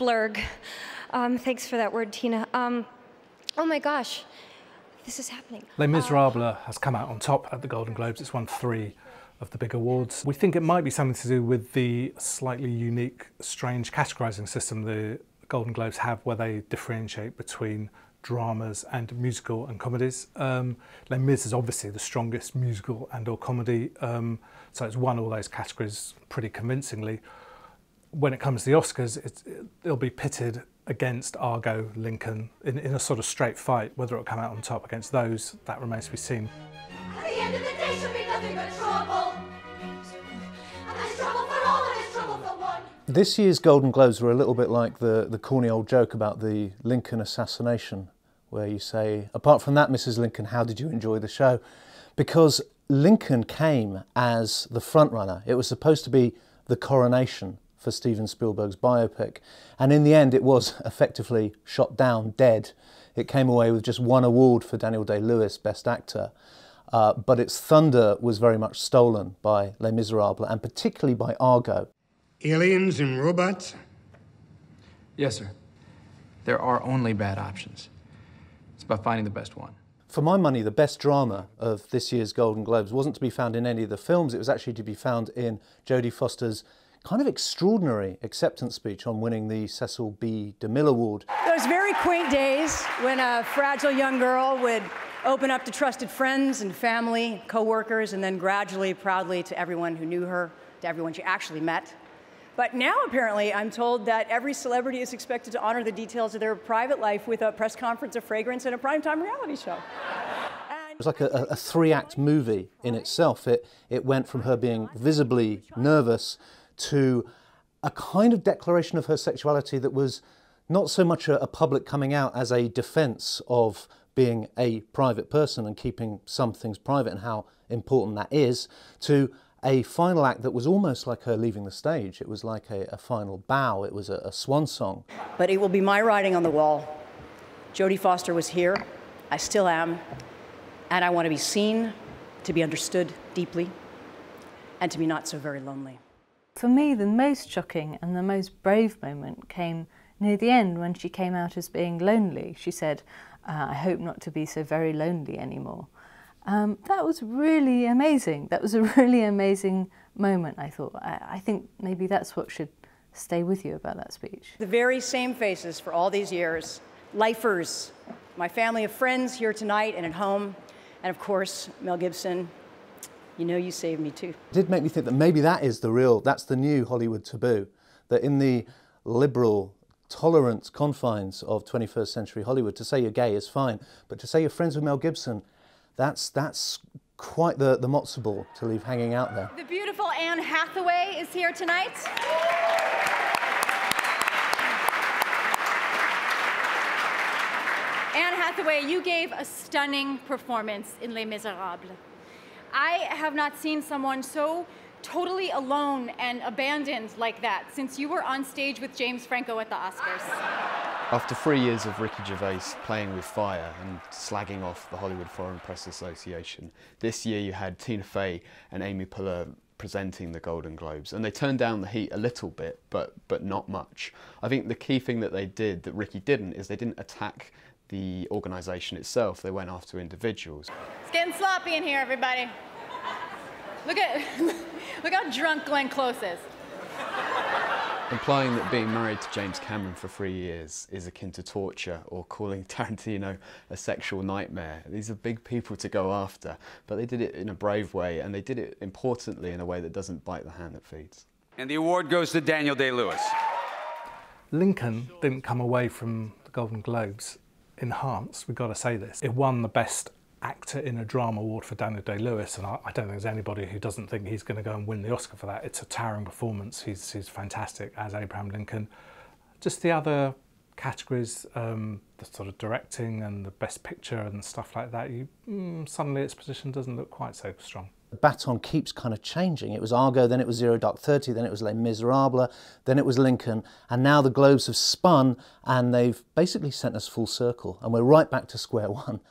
blurg. Thanks for that word, Tina. Oh my gosh, this is happening. Les Misérables has come out on top at the Golden Globes. It's won 3 of the big awards. We think it might be something to do with the slightly unique, strange categorising system the Golden Globes have, where they differentiate between dramas and musical and comedies. Les Mis is obviously the strongest musical and or comedy, so it's won all those categories pretty convincingly. When it comes to the Oscars, it'll be pitted against Argo, Lincoln, in a sort of straight fight. Whether it'll come out on top against those, that remains to be seen. At the end of the day should be nothing but trouble. And there's trouble for all and there's trouble for one. This year's Golden Globes were a little bit like the corny old joke about the Lincoln assassination, where you say, apart from that, Mrs. Lincoln, how did you enjoy the show? Because Lincoln came as the front runner. It was supposed to be the coronation for Steven Spielberg's biopic. And in the end, it was effectively shot down, dead. It came away with just 1 award for Daniel Day-Lewis, Best Actor. But its thunder was very much stolen by Les Misérables, and particularly by Argo. Aliens and robots? Yes, sir. There are only bad options. It's about finding the best one. For my money, the best drama of this year's Golden Globes wasn't to be found in any of the films. It was actually to be found in Jodie Foster's kind of extraordinary acceptance speech on winning the Cecil B. DeMille Award. Those very quaint days when a fragile young girl would open up to trusted friends and family, co-workers, and then gradually, proudly to everyone who knew her, to everyone she actually met. But now, apparently, I'm told that every celebrity is expected to honor the details of their private life with a press conference, a fragrance, and a primetime reality show. It was like a 3-act movie in itself. It went from her being visibly nervous to a kind of declaration of her sexuality that was not so much a public coming out as a defence of being a private person and keeping some things private and how important that is, to a final act that was almost like her leaving the stage. It was like a final bow. It was a swan song. But it will be my writing on the wall. Jodie Foster was here. I still am. And I want to be seen, to be understood deeply, and to be not so very lonely. For me, the most shocking and the most brave moment came near the end when she came out as being lonely. She said, I hope not to be so very lonely anymore. That was really amazing. That was a really amazing moment, I thought. I think maybe that's what should stay with you about that speech. The very same faces for all these years. Lifers, my family of friends here tonight and at home, and of course, Mel Gibson. You know you saved me too. It did make me think that maybe that's the new Hollywood taboo, that in the liberal, tolerant confines of 21st century Hollywood, to say you're gay is fine, but to say you're friends with Mel Gibson, that's quite the matzo ball to leave hanging out there. The beautiful Anne Hathaway is here tonight. Anne Hathaway, you gave a stunning performance in Les Misérables. I have not seen someone so totally alone and abandoned like that since you were on stage with James Franco at the Oscars. After 3 years of Ricky Gervais playing with fire and slagging off the Hollywood Foreign Press Association, this year you had Tina Fey and Amy Poehler presenting the Golden Globes, and they turned down the heat a little bit, but not much. I think the key thing that they did that Ricky didn't is they didn't attack the organisation itself. They went after individuals. It's getting sloppy in here, everybody. Look how drunk Glenn Close is. Implying that being married to James Cameron for 3 years is akin to torture, or calling Tarantino a sexual nightmare. These are big people to go after, but they did it in a brave way, and they did it, importantly, in a way that doesn't bite the hand that feeds. And the award goes to Daniel Day-Lewis. Lincoln didn't come away from the Golden Globes enhanced, we've got to say this. It won the Best Actor in a Drama award for Daniel Day-Lewis, and I don't think there's anybody who doesn't think he's going to go and win the Oscar for that. It's a towering performance. He's fantastic as Abraham Lincoln. Just the other categories, the sort of directing and the Best Picture and stuff like that, suddenly its position doesn't look quite so strong. The baton keeps kind of changing. It was Argo, then it was Zero Dark 30, then it was Les Misérables, then it was Lincoln, and now the Globes have spun and they've basically sent us full circle, and we're right back to square one.